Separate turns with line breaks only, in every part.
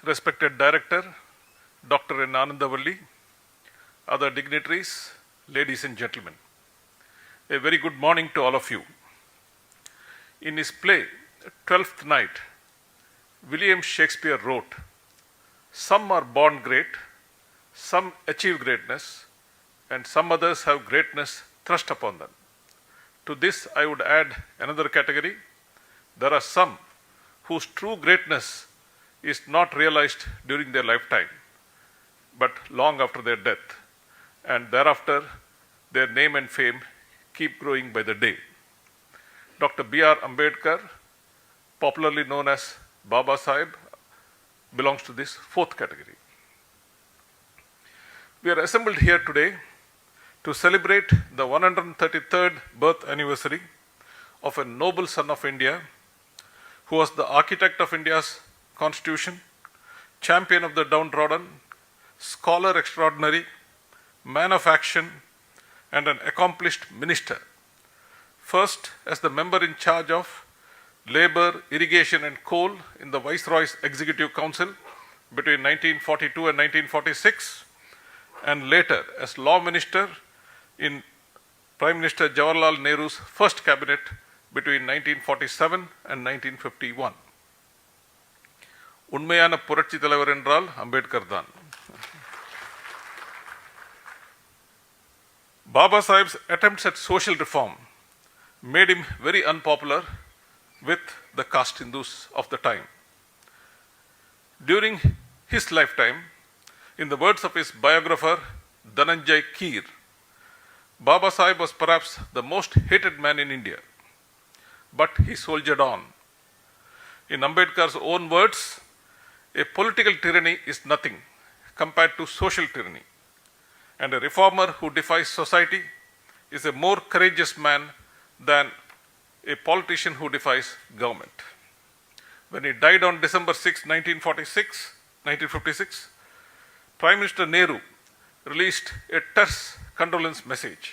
respected Director, Dr. N. Anandavalli, other dignitaries, ladies and gentlemen. A very good morning to all of you. In his play, Twelfth Night, William Shakespeare wrote, "Some are born great, some achieve greatness, and some others have greatness thrust upon them." To this, I would add another category. There are some whose true greatness is not realized during their lifetime, but long after their death, and thereafter their name and fame keep growing by the day. Dr. B.R. Ambedkar, popularly known as Babasaheb, belongs to this fourth category. We are assembled here today to celebrate the 133rd birth anniversary of a noble son of India who was the architect of India's constitution, champion of the downtrodden, scholar extraordinary, man of action, and an accomplished minister. First, as the member in charge of Labour, Irrigation and Coal in the Viceroy's Executive Council between 1942 and 1946, and later as Law Minister in Prime Minister Jawaharlal Nehru's first cabinet between 1947 and 1951. உண்மையான புரட்சி தலைவர் என்றால் அம்பேத்கர் தான். Babasaheb's attempts at social reform made him very unpopular with the caste Hindus of the time. During his lifetime, in the words of his biographer Dhananjay Keer, Babasaheb was perhaps the most hated man in India, but he soldiered on. In Ambedkar's own words, a political tyranny is nothing compared to social tyranny, and a reformer who defies society is a more courageous man than a politician who defies government. When he died on December 6, 1956, Prime Minister Nehru released a terse condolence message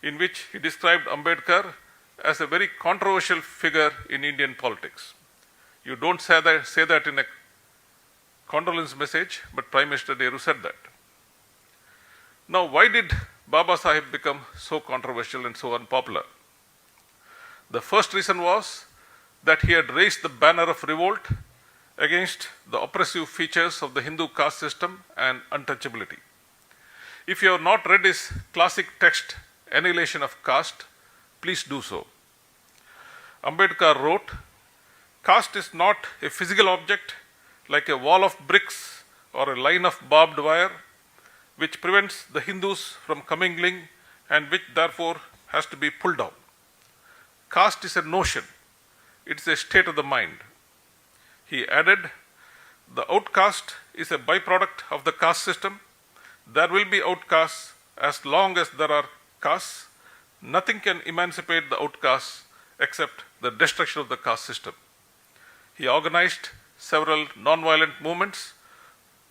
in which he described Ambedkar as a very controversial figure in Indian politics. You don't say that in a condolence message, but Prime Minister Nehru said that. Now, why did Babasaheb become so controversial and so unpopular? The first reason was that he had raised the banner of revolt against the oppressive features of the Hindu caste system and untouchability. If you have not read his classic text, Annihilation of Caste, please do so. Ambedkar wrote, "Caste is not a physical object like a wall of bricks or a line of barbed wire which prevents the Hindus from commingling and which therefore has to be pulled down. Caste is a notion, it is a state of the mind." He added, "The outcast is a byproduct of the caste system. There will be outcasts as long as there are castes. Nothing can emancipate the outcasts except the destruction of the caste system." He organized several non-violent movements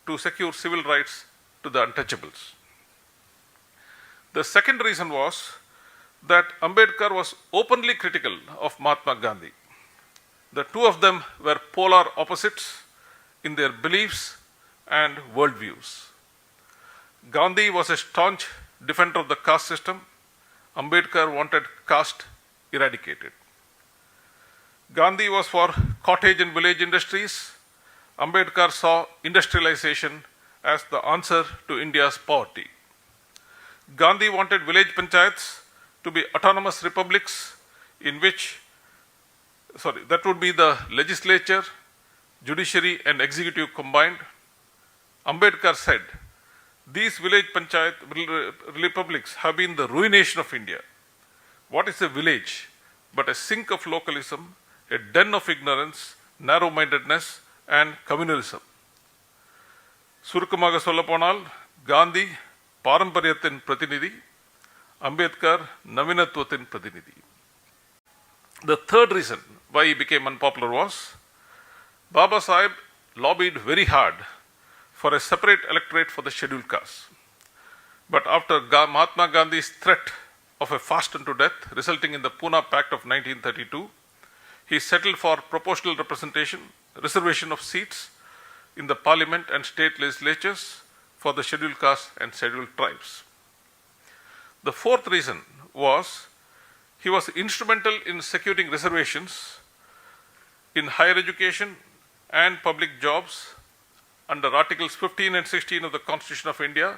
to secure civil rights to the untouchables. The second reason was that Ambedkar was openly critical of Mahatma Gandhi. The two of them were polar opposites in their beliefs and worldviews. Gandhi was a staunch defender of the caste system. Ambedkar wanted caste eradicated. Gandhi was for cottage and village industries. Ambedkar saw industrialization as the answer to India's poverty. Gandhi wanted village panchayats to be autonomous republics in which, that would be the legislature, judiciary and executive combined. Ambedkar said, "These village panchayat republics have been the ruination of India. What is a village but a sink of localism, a den of ignorance, narrow-mindedness and communalism?" சுருக்கமாக சொல்லப்போனால் காந்தி பாரம்பரியத்தின் பிரதிநிதி, அம்பேத்கர் நவீனத்துவத்தின் பிரதிநிதி. The third reason why he became unpopular was Babasaheb lobbied very hard for a separate electorate for the scheduled castes. But after Mahatma Gandhi's threat of a fast unto death resulting in the Pune Pact of 1932, he settled for proportional representation, reservation of seats in the parliament and state legislatures for the scheduled castes and scheduled tribes. The fourth reason was he was instrumental in securing reservations in higher education and public jobs under Articles 15 and 16 of the Constitution of India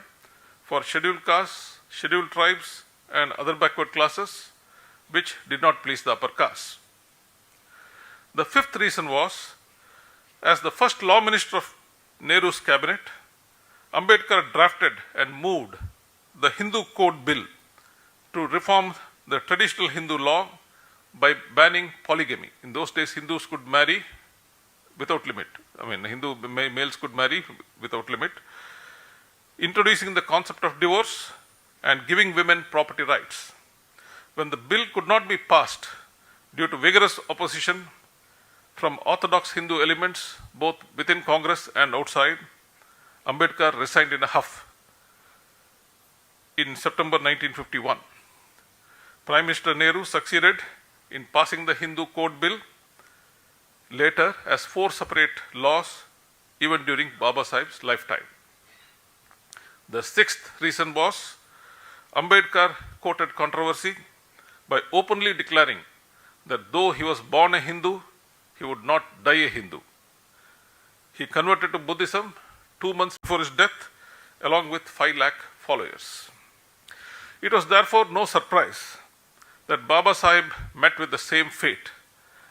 for scheduled castes, scheduled tribes, and other backward classes, which did not please the upper caste. The fifth reason was, as the first law minister of Nehru's cabinet, Ambedkar drafted and moved the Hindu Code Bill to reform the traditional Hindu law by banning polygamy. In those days, Hindus could marry without limit. Hindu males could marry without limit, introducing the concept of divorce and giving women property rights. When the bill could not be passed due to vigorous opposition from orthodox Hindu elements both within Congress and outside, Ambedkar resigned in a huff in September 1951. Prime Minister Nehru succeeded in passing the Hindu Code Bill later as 4 separate laws even during Babasaheb's lifetime. The sixth reason was Ambedkar courted controversy by openly declaring that though he was born a Hindu, he would not die a Hindu. He converted to Buddhism 2 months before his death, along with 5 lakh followers. It was therefore no surprise that Babasaheb met with the same fate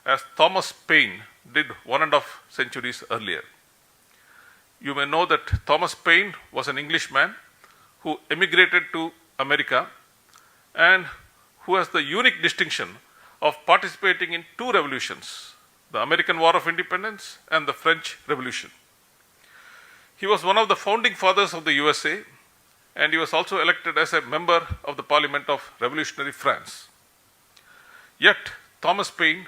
as Thomas Paine did 1.5 centuries earlier. You may know that Thomas Paine was an Englishman who emigrated to America and who has the unique distinction of participating in 2 revolutions, the American War of Independence and the French Revolution. He was one of the founding fathers of the USA, and he was also elected as a member of the Parliament of Revolutionary France. Yet, Thomas Paine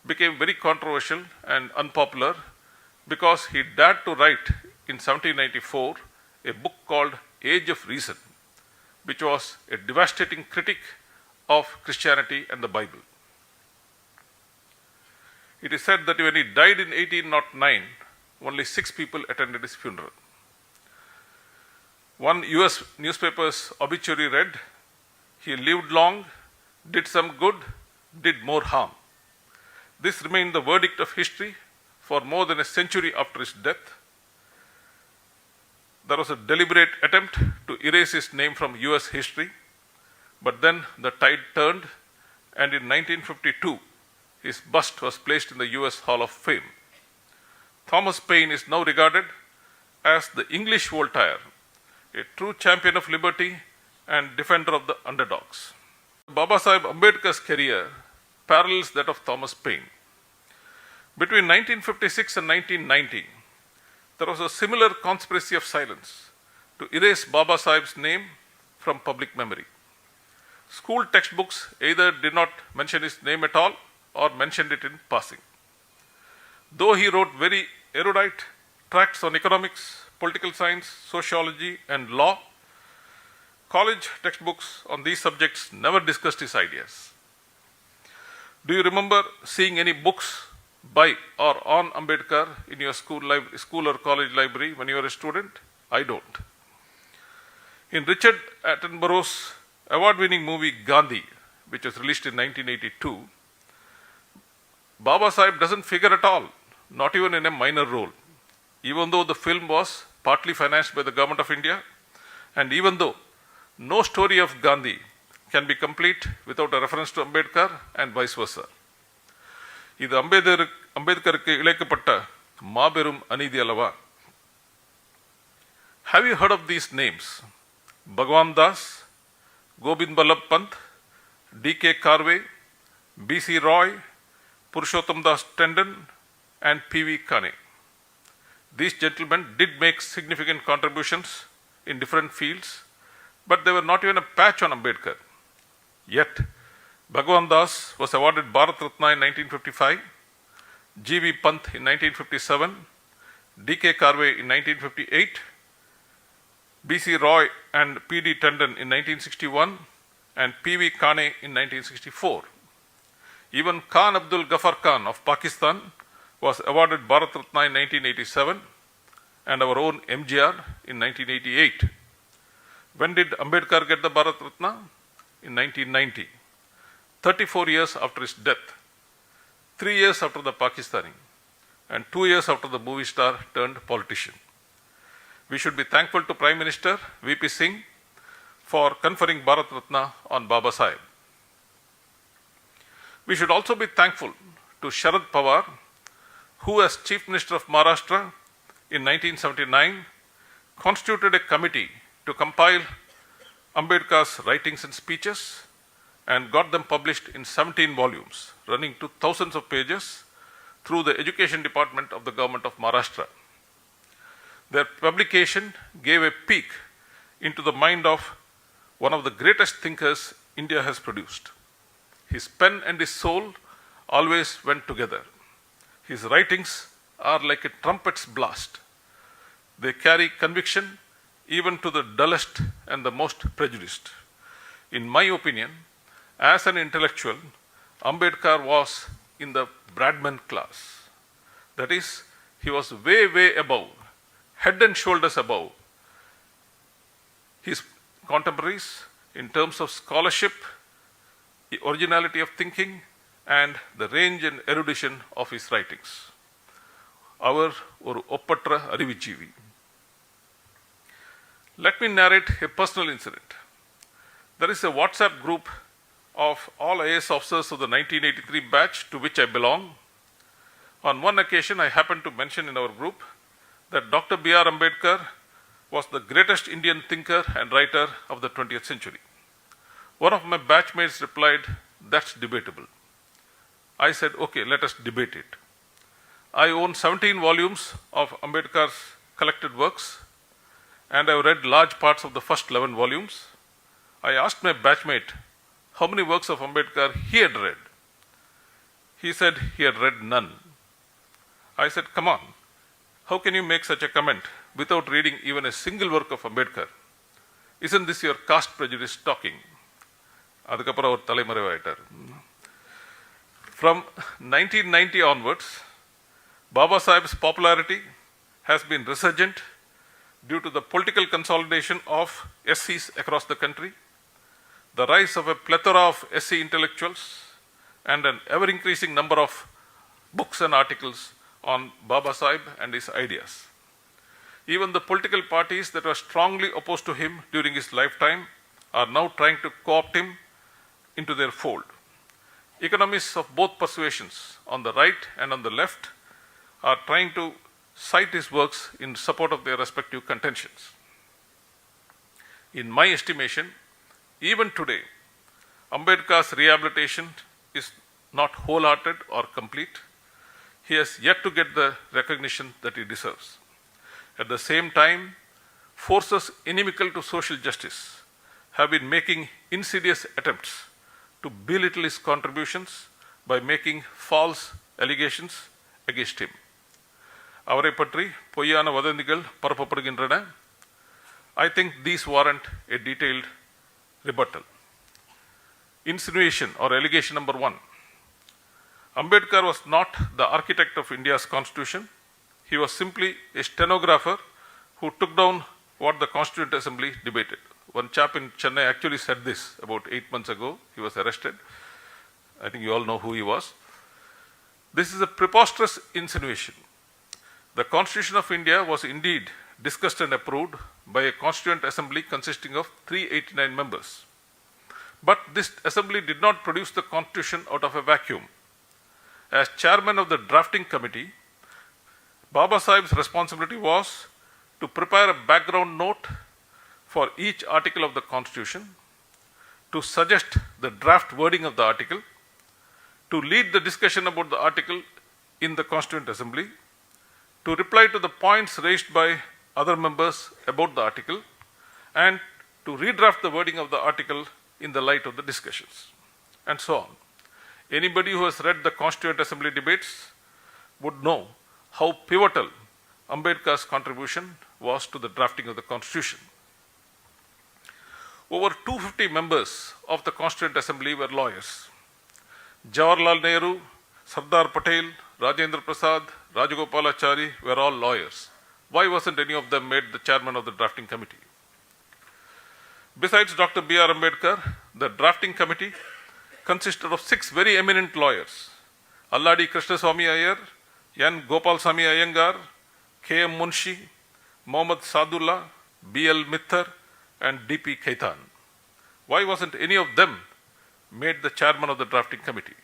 became very controversial and unpopular because he dared to write in 1794 a book called Age of Reason, which was a devastating critique of Christianity and the Bible. It is said that when he died in 1809, only 6 people attended his funeral. One US newspaper's obituary read, "He lived long, did some good, did more harm." This remained the verdict of history for more than a century after his death. There was a deliberate attempt to erase his name from US history, but then the tide turned, and in 1952, his bust was placed in the US Hall of Fame. Thomas Paine is now regarded as the English Voltaire, a true champion of liberty and defender of the underdogs. Babasaheb Ambedkar's career parallels that of Thomas Paine. Between 1956 and 1990, there was a similar conspiracy of silence to erase Babasaheb's name from public memory. School textbooks either did not mention his name at all or mentioned it in passing. Though he wrote very erudite tracts on economics, political science, sociology, and law, college textbooks on these subjects never discussed his ideas. Do you remember seeing any books by or on Ambedkar in your school or college library when you were a student? I don't. In Richard Attenborough's award-winning movie Gandhi, which was released in 1982, Babasaheb doesn't figure at all, not even in a minor role, even though the film was partly financed by the government of India, and even though no story of Gandhi can be complete without a reference to Ambedkar and vice versa. இது அம்பேத்கருக்கு இழைக்கப்பட்ட மாபெரும் அநீதி அல்லவா? Have you heard of these names? Bhagwan Das, Gobind Ballabh Pant, D.K. Karve, B.C. Roy, Purushottam Das Tandon, and P.V. Kane. These gentlemen did make significant contributions in different fields, but they were not even a patch on Ambedkar. Yet, Bhagwan Das was awarded Bharat Ratna in 1955, G.V. Pant in 1957, D.K. Karve in 1958, B.C. Roy and P.D. Tandon in 1961, and P.V. Kane in 1964. Even Khan Abdul Ghaffar Khan of Pakistan was awarded Bharat Ratna in 1987, and our own MGR in 1988. When did Ambedkar get the Bharat Ratna? In 1990, 34 years after his death, 3 years after the Pakistani, and 2 years after the movie star turned politician. We should be thankful to Prime Minister VP Singh for conferring Bharat Ratna on Babasaheb. We should also be thankful to Sharad Pawar, who as Chief Minister of Maharashtra in 1979 constituted a committee to compile Ambedkar's writings and speeches and got them published in 17 volumes, running to thousands of pages through the Education Department of the Government of Maharashtra. Their publication gave a peek into the mind of one of the greatest thinkers India has produced. His pen and his soul always went together. His writings are like a trumpet's blast. They carry conviction even to the dullest and the most prejudiced. In my opinion, as an intellectual, Ambedkar was in the Bradman class. That is, he was way, way above, head and shoulders above his contemporaries in terms of scholarship, the originality of thinking, and the range and erudition of his writings. Our or Oppatra Arivichivi. Let me narrate a personal incident. There is a WhatsApp group of all IAS officers of the 1983 batch to which I belong. On one occasion, I happened to mention in our group that Dr. B.R. Ambedkar was the greatest Indian thinker and writer of the 20th century. One of my batchmates replied, "That's debatable." I said, "Okay, let us debate it." I own 17 volumes of Ambedkar's collected works, and I've read large parts of the first 11 volumes. I asked my batchmate how many works of Ambedkar he had read. He said he had read none. I said, "Come on, how can you make such a comment without reading even a single work of Ambedkar? Isn't this your caste prejudice talking?" அதுக்கப்புறம் அவர் தலைமறைவாயிட்டார். From 1990 onwards, Babasaheb's popularity has been resurgent due to the political consolidation of SCs across the country, the rise of a plethora of SC intellectuals, and an ever-increasing number of books and articles on Babasaheb and his ideas. Even the political parties that were strongly opposed to him during his lifetime are now trying to co-opt him into their fold. Economists of both persuasions, on the right and on the left, are trying to cite his works in support of their respective contentions. In my estimation, even today, Ambedkar's rehabilitation is not wholehearted or complete. He has yet to get the recognition that he deserves. At the same time, forces inimical to social justice have been making insidious attempts to belittle his contributions by making false allegations against him. அவரை பற்றி பொய்யான வதந்திகள் பரப்பப்படுகின்றன. I think these warrant a detailed rebuttal. Insinuation or allegation number 1. Ambedkar was not the architect of India's constitution. He was simply a stenographer who took down what the Constituent Assembly debated. One chap in Chennai actually said this about 8 months ago. He was arrested. I think you all know who he was. This is a preposterous insinuation. The Constitution of India was indeed discussed and approved by a Constituent Assembly consisting of 389 members. But this assembly did not produce the Constitution out of a vacuum. As chairman of the drafting committee, Babasaheb's responsibility was to prepare a background note for each article of the Constitution, to suggest the draft wording of the article, to lead the discussion about the article in the Constituent Assembly, to reply to the points raised by other members about the article, and to redraft the wording of the article in the light of the discussions, and so on. Anybody who has read the Constituent Assembly debates would know how pivotal Ambedkar's contribution was to the drafting of the Constitution. Over 250 members of the Constituent Assembly were lawyers. Jawaharlal Nehru, Sardar Patel, Rajendra Prasad, Rajagopalachari were all lawyers. Why wasn't any of them made the chairman of the drafting committee? Besides Dr. B.R. Ambedkar, the drafting committee consisted of 6 very eminent lawyers: Alladi Krishnaswamy Iyer, N. Gopalsamy Iyengar, K. M. Munshi, Mohammad Sadullah, B. L. Mittar, and D. P. Khaitan. Why wasn't any of them made the chairman of the drafting committee?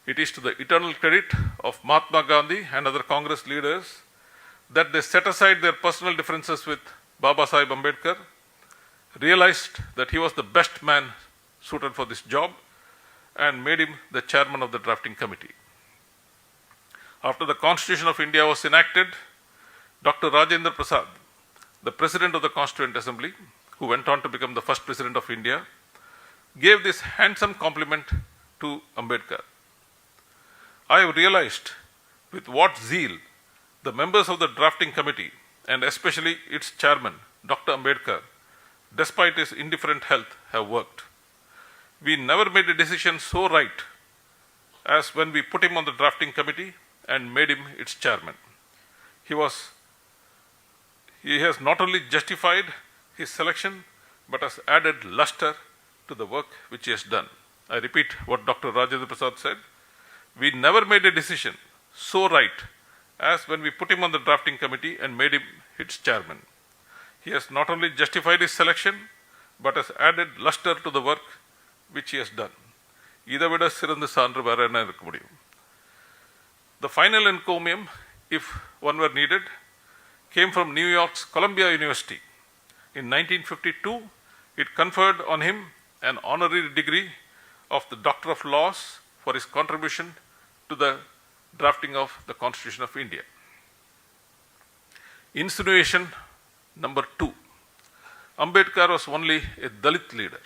It is to the eternal credit of Mahatma Gandhi and other Congress leaders that they set aside their personal differences with Babasaheb Ambedkar, realized that he was the best man suited for this job, and made him the chairman of the drafting committee. After the Constitution of India was enacted, Dr. Rajendra Prasad, the President of the Constituent Assembly, who went on to become the first President of India, gave this handsome compliment to Ambedkar. I have realized with what zeal the members of the drafting committee, and especially its chairman, Dr. Ambedkar, despite his indifferent health, have worked. We never made a decision so right as when we put him on the drafting committee and made him its chairman. He has not only justified his selection, but has added luster to the work which he has done. I repeat what Dr. Rajendra Prasad said. We never made a decision so right as when we put him on the drafting committee and made him its chairman. He has not only justified his selection, but has added luster to the work which he has done. The final encomium, if one were needed, came from New York's Columbia University. In 1952, it conferred on him an honorary degree of the Doctor of Laws for his contribution to the drafting of the Constitution of India. Insinuation number 2. Ambedkar was only a Dalit leader.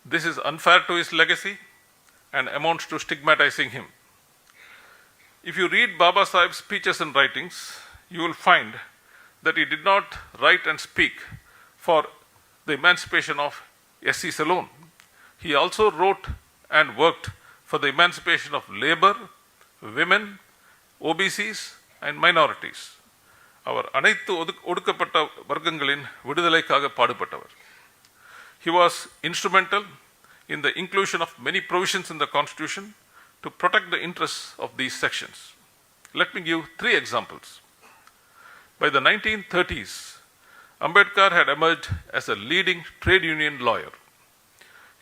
This is unfair to his legacy and amounts to stigmatizing him. If you read Babasaheb's speeches and writings, you will find that he did not write and speak for the emancipation of SCs alone. He also wrote and worked for the emancipation of labor, women, OBCs, and minorities. அவர் அனைத்து ஒடுக்கப்பட்ட வர்க்கங்களின் விடுதலைக்காக பாடுபட்டவர். He was instrumental in the inclusion of many provisions in the Constitution to protect the interests of these sections. Let me give 3 examples. By the 1930s, Ambedkar had emerged as a leading trade union lawyer.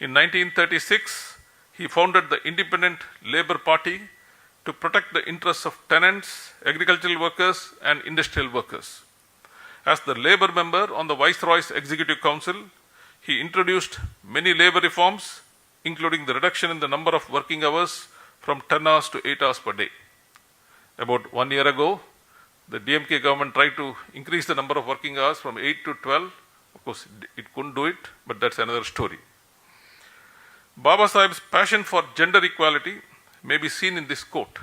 In 1936, he founded the Independent Labour Party to protect the interests of tenants, agricultural workers, and industrial workers. As the labor member on the Viceroy's Executive Council, he introduced many labor reforms, including the reduction in the number of working hours from 10 hours to 8 hours per day. About 1 year ago, the DMK government tried to increase the number of working hours from 8 to 12. Of course, it couldn't do it, but that's another story. Babasaheb's passion for gender equality may be seen in this quote: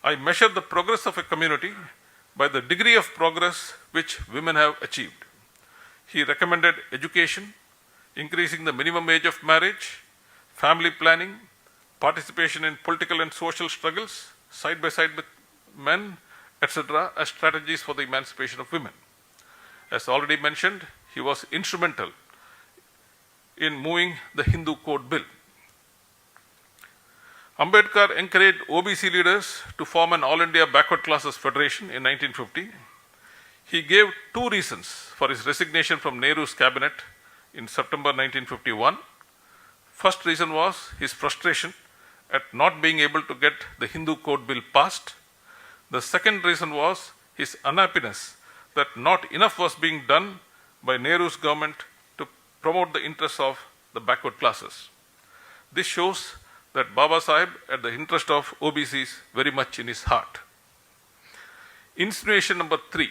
I measure the progress of a community by the degree of progress which women have achieved. He recommended education, increasing the minimum age of marriage, family planning, participation in political and social struggles, side by side with men, etc., as strategies for the emancipation of women. As already mentioned, he was instrumental in moving the Hindu Code Bill. Ambedkar encouraged OBC leaders to form an All India Backward Classes Federation in 1950. He gave 2 reasons for his resignation from Nehru's cabinet in September 1951. First reason was his frustration at not being able to get the Hindu Code Bill passed. The second reason was his unhappiness that not enough was being done by Nehru's government to promote the interests of the backward classes. This shows that Babasaheb had the interest of OBCs very much in his heart. Insinuation number 3.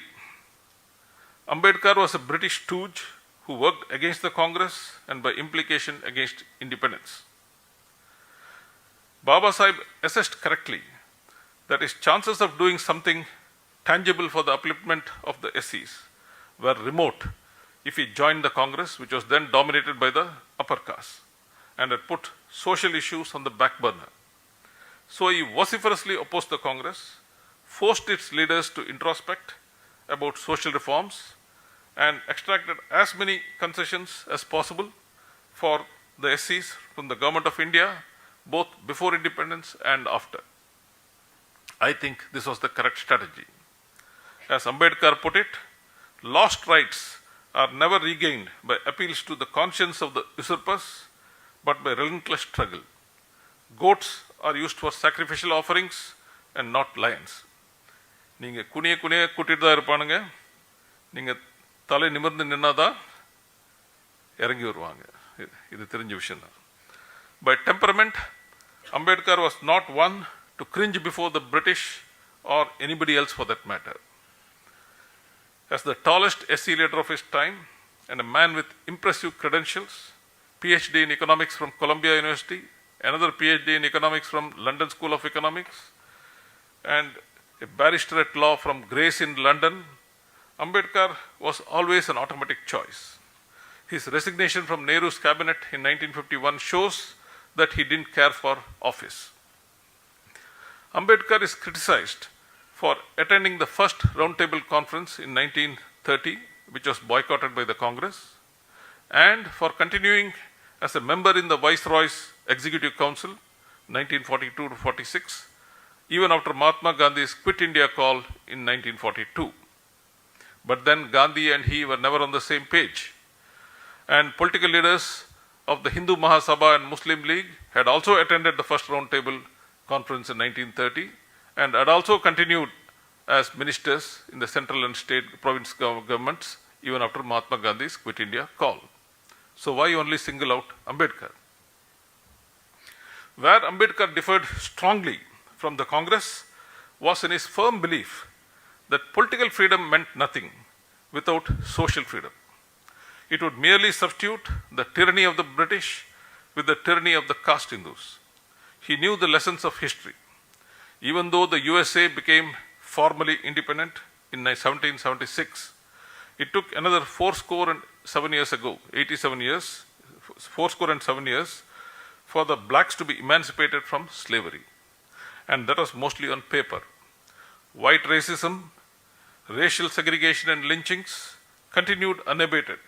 Ambedkar was a British stooge who worked against the Congress and by implication against independence. Babasaheb assessed correctly that his chances of doing something tangible for the upliftment of the SCs were remote if he joined the Congress, which was then dominated by the upper caste, and had put social issues on the back burner. So he vociferously opposed the Congress, forced its leaders to introspect about social reforms and extracted as many concessions as possible for the SCs from the Government of India, both before independence and after. I think this was the correct strategy. As Ambedkar put it, lost rights are never regained by appeals to the conscience of the usurpers, but by relentless struggle. Goats are used for sacrificial offerings and not lions. நீங்கள் குனிய குனிய கூட்டிட்டு தான் இருப்பானுங்க, நீங்கள் தலை நிமிர்ந்து நின்னாதான் இறங்கி வருவாங்க. இது தெரிஞ்ச விஷயம் தான். By temperament, Ambedkar was not one to cringe before the British or anybody else for that matter. As the tallest SC leader of his time and a man with impressive credentials, PhD in economics from Columbia University, another PhD in economics from London School of Economics, and a barrister at law from Grace in London, Ambedkar was always an automatic choice. His resignation from Nehru's cabinet in 1951 shows that he didn't care for office. Ambedkar is criticized for attending the first roundtable conference in 1930, which was boycotted by the Congress, and for continuing as a member in the Viceroy's Executive Council, 1942 to 46, even after Mahatma Gandhi's Quit India call in 1942. But then Gandhi and he were never on the same page. And political leaders of the Hindu Mahasabha and Muslim League had also attended the first roundtable conference in 1930 and had also continued as ministers in the central and state province governments even after Mahatma Gandhi's Quit India call. So why only single out Ambedkar? Where Ambedkar differed strongly from the Congress was in his firm belief that political freedom meant nothing without social freedom. It would merely substitute the tyranny of the British with the tyranny of the caste Hindus. He knew the lessons of history. Even though the USA became formally independent in 1776, it took another 87 years ago, 87 years, 7 years, for the blacks to be emancipated from slavery. And that was mostly on paper. White racism, racial segregation and lynchings continued unabated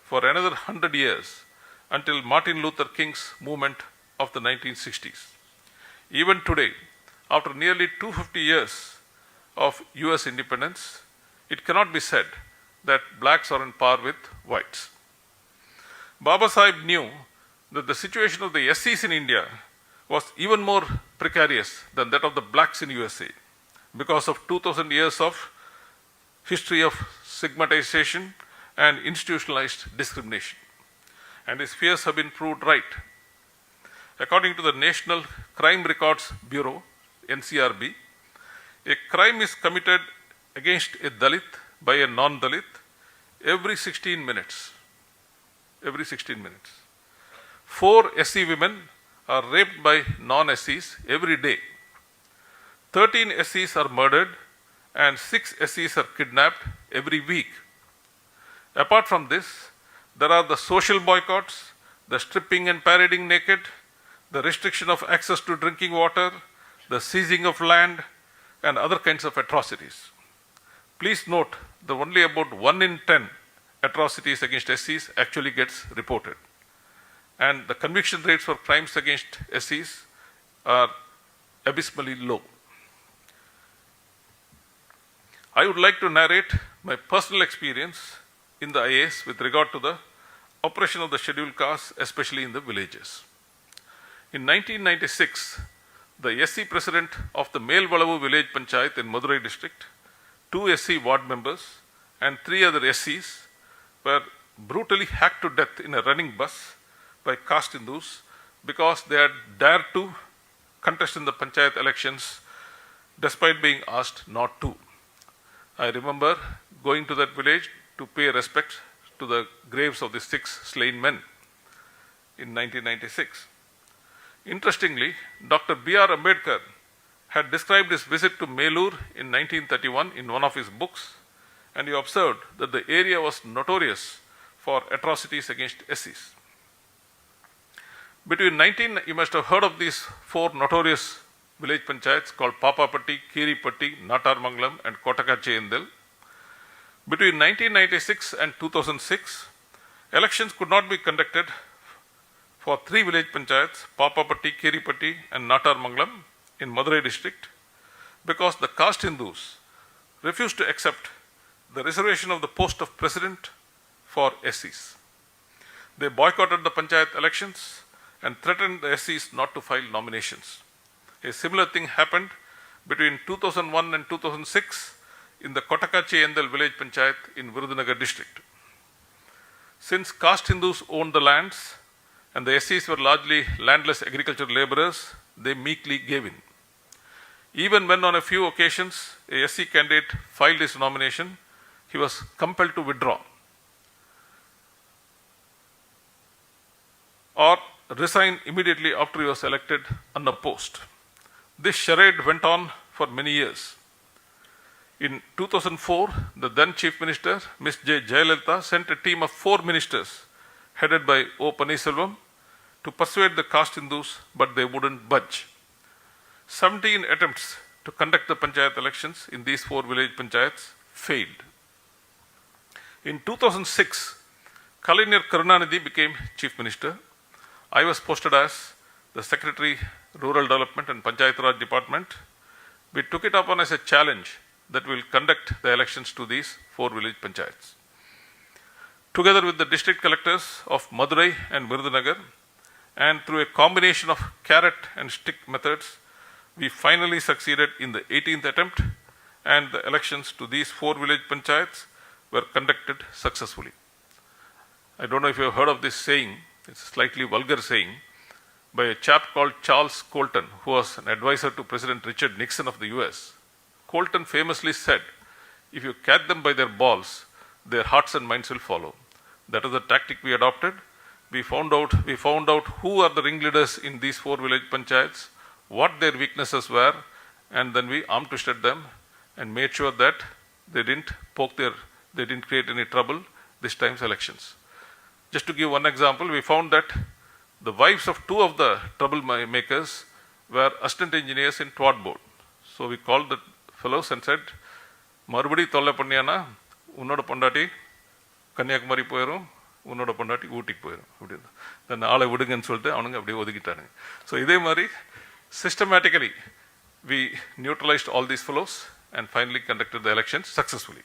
for another 100 years until Martin Luther King's movement of the 1960s. Even today, after nearly 250 years of US independence, it cannot be said that blacks are on par with whites. Babasaheb knew that the situation of the SCs in India was even more precarious than that of the blacks in USA because of 2000 years of history of stigmatization and institutionalized discrimination. And his fears have been proved right. According to the National Crime Records Bureau, NCRB, a crime is committed against a Dalit by a non-Dalit every 16 minutes. Every 16 minutes. 4 SC women are raped by non-SCs every day. 13 SCs are murdered and 6 SCs are kidnapped every week. Apart from this, there are the social boycotts, the stripping and parading naked, the restriction of access to drinking water, the seizing of land, and other kinds of atrocities. Please note that only about 1 in 10 atrocities against SCs actually gets reported. And the conviction rates for crimes against SCs are abysmally low. I would like to narrate my personal experience in the IAS with regard to the oppression of the scheduled castes, especially in the villages. In 1996, the SC president of the Melvalavu village panchayat in Madurai district, 2 SC ward members and 3 other SCs were brutally hacked to death in a running bus by caste Hindus because they had dared to contest in the panchayat elections despite being asked not to. I remember going to that village to pay respect to the graves of the 6 slain men in 1996. Interestingly, Dr. B.R. Ambedkar had described his visit to Melur in 1931 in one of his books, and he observed that the area was notorious for atrocities against SCs. You must have heard of these 4 notorious village panchayats called Papapatti, Kiripatti, Natarmangalam and Kotakache. Between 1996 and 2006, elections could not be conducted for 3 village panchayats, Papapatti, Kiripatti and Natarmangalam in Madurai district, because the caste Hindus refused to accept the reservation of the post of president for SCs. They boycotted the panchayat elections and threatened the SCs not to file nominations. A similar thing happened between 2001 and 2006 in the Kotakache Endal village panchayat in Virudhunagar district. Since caste Hindus owned the lands and the SCs were largely landless agricultural laborers, they meekly gave in. Even when on a few occasions a SC candidate filed his nomination, he was compelled to withdraw or resign immediately after he was elected unopposed. This charade went on for many years. In 2004, the then Chief Minister, Ms. J. Jayalalitha, sent a team of 4 ministers headed by O. Panneerselvam to persuade the caste Hindus, but they wouldn't budge. 17 attempts to conduct the panchayat elections in these 4 village panchayats failed. In 2006, Kalaignar Karunanidhi became Chief Minister. I was posted as the Secretary, Rural Development and Panchayat Raj Department. We took it upon as a challenge that we will conduct the elections to these 4 village panchayats. Together with the district collectors of Madurai and Virudhunagar, and through a combination of carrot and stick methods, we finally succeeded in the 18th attempt, and the elections to these 4 village panchayats were conducted successfully. I don't know if you have heard of this saying, it's a slightly vulgar saying, by a chap called Charles Colton, who was an advisor to President Richard Nixon of the US. Colton famously said, if you catch them by their balls, their hearts and minds will follow. That is the tactic we adopted. We found out who are the ringleaders in these 4 village panchayats, what their weaknesses were, and then we arm twisted them and made sure that they didn't create any trouble this time's elections. Just to give one example, we found that the wives of 2 of the troublemakers were assistant engineers in TWAD board. So we called the fellows and said, Marubadi tolla panniyana, unnoda pondati Kanyakumari poirum, unnoda pondati Ootik poirum. Then all I wouldn't solte, avanunga appadi odikitaanga. So idhe mari systematically we neutralized all these fellows and finally conducted the elections successfully.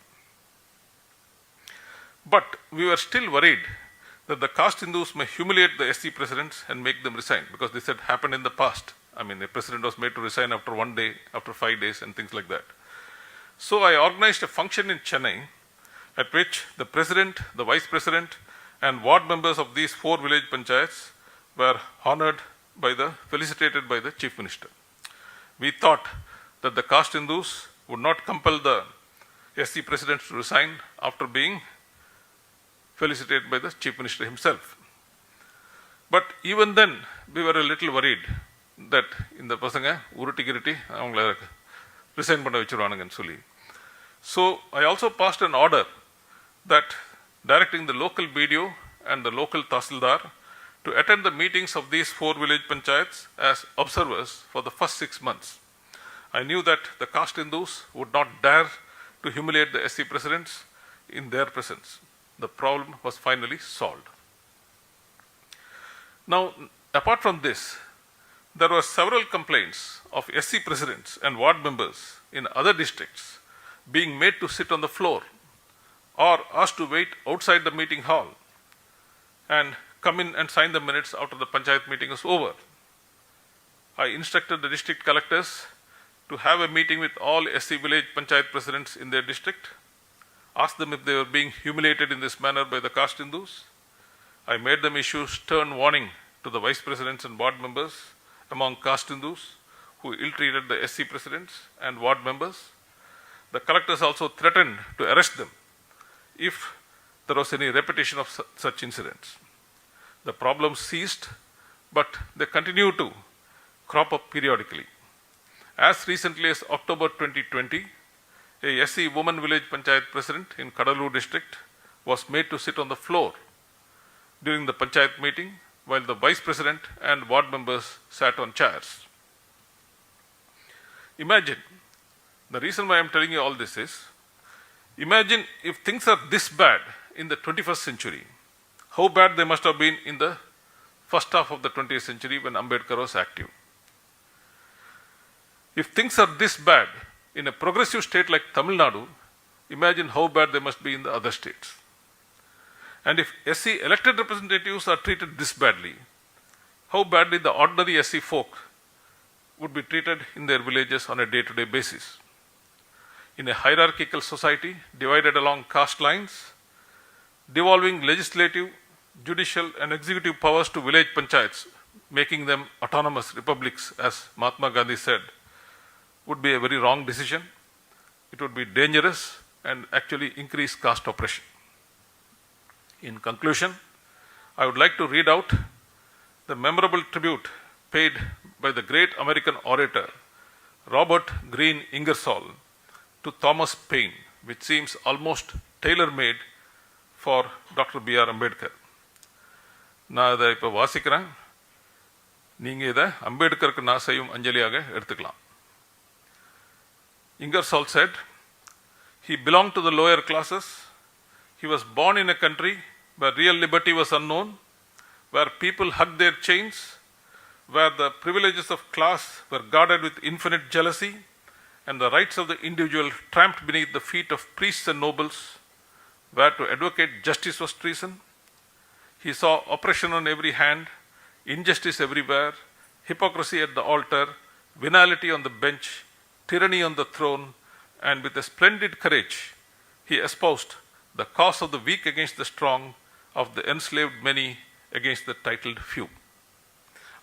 But we were still worried that the caste Hindus may humiliate the SC presidents and make them resign, because this had happened in the past. I mean, the president was made to resign after 1 day, after 5 days, and things like that. So I organized a function in Chennai at which the president, the vice president, and ward members of these 4 village panchayats were felicitated by the chief minister. We thought that the caste Hindus would not compel the SC presidents to resign after being felicitated by the chief minister himself. But even then, we were a little worried that in the pasanga urutigiriti avangala resign panna vechiruvaananga solli. So I also passed an order that directing the local BDO and the local Tahsildar to attend the meetings of these 4 village panchayats as observers for the first 6 months. I knew that the caste Hindus would not dare to humiliate the SC presidents in their presence. The problem was finally solved. Now, apart from this, there were several complaints of SC presidents and ward members in other districts being made to sit on the floor or asked to wait outside the meeting hall and come in and sign the minutes after the panchayat meeting is over. I instructed the district collectors to have a meeting with all SC village panchayat presidents in their district, asked them if they were being humiliated in this manner by the caste Hindus. I made them issue stern warning to the vice presidents and ward members among caste Hindus who ill-treated the SC presidents and ward members. The collectors also threatened to arrest them if there was any repetition of such incidents. The problem ceased, but they continue to crop up periodically. As recently as October 2020, a SC woman village panchayat president in Kadalur district was made to sit on the floor during the panchayat meeting while the vice president and ward members sat on chairs. Imagine, the reason why I'm telling you all this is, imagine if things are this bad in the 21st century, how bad they must have been in the first half of the 20th century when Ambedkar was active. If things are this bad in a progressive state like Tamil Nadu, imagine how bad they must be in the other states. And if SC elected representatives are treated this badly, how badly the ordinary SC folk would be treated in their villages on a day-to-day basis. In a hierarchical society divided along caste lines, devolving legislative, judicial and executive powers to village panchayats, making them autonomous republics, as Mahatma Gandhi said, would be a very wrong decision. It would be dangerous and actually increase caste oppression. In conclusion, I would like to read out the memorable tribute paid by the great American orator Robert Greene Ingersoll to Thomas Paine, which seems almost tailor-made for Dr. B.R. Ambedkar. நான் இதை இப்போ வாசிக்கிறேன். நீங்கள் இதை அம்பேத்கருக்கு நான் செய்யும் அஞ்சலியாக எடுத்துக்கலாம். Ingersoll said, he belonged to the lower classes. He was born in a country where real liberty was unknown, where people hugged their chains, where the privileges of class were guarded with infinite jealousy, and the rights of the individual tramped beneath the feet of priests and nobles, where to advocate justice was treason. He saw oppression on every hand, injustice everywhere, hypocrisy at the altar, venality on the bench, tyranny on the throne, and with a splendid courage, he espoused the cause of the weak against the strong, of the enslaved many against the titled few.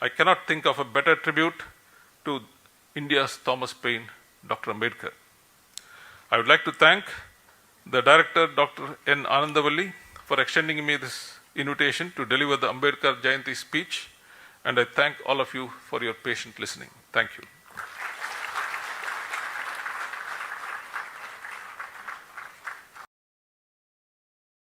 I cannot think of a better tribute to India's Thomas Paine, Dr. Ambedkar. I would like to thank the director, Dr. N. Anandavalli, for extending me this invitation to deliver the Ambedkar Jayanti speech, and I thank all of you for your patient listening. Thank you.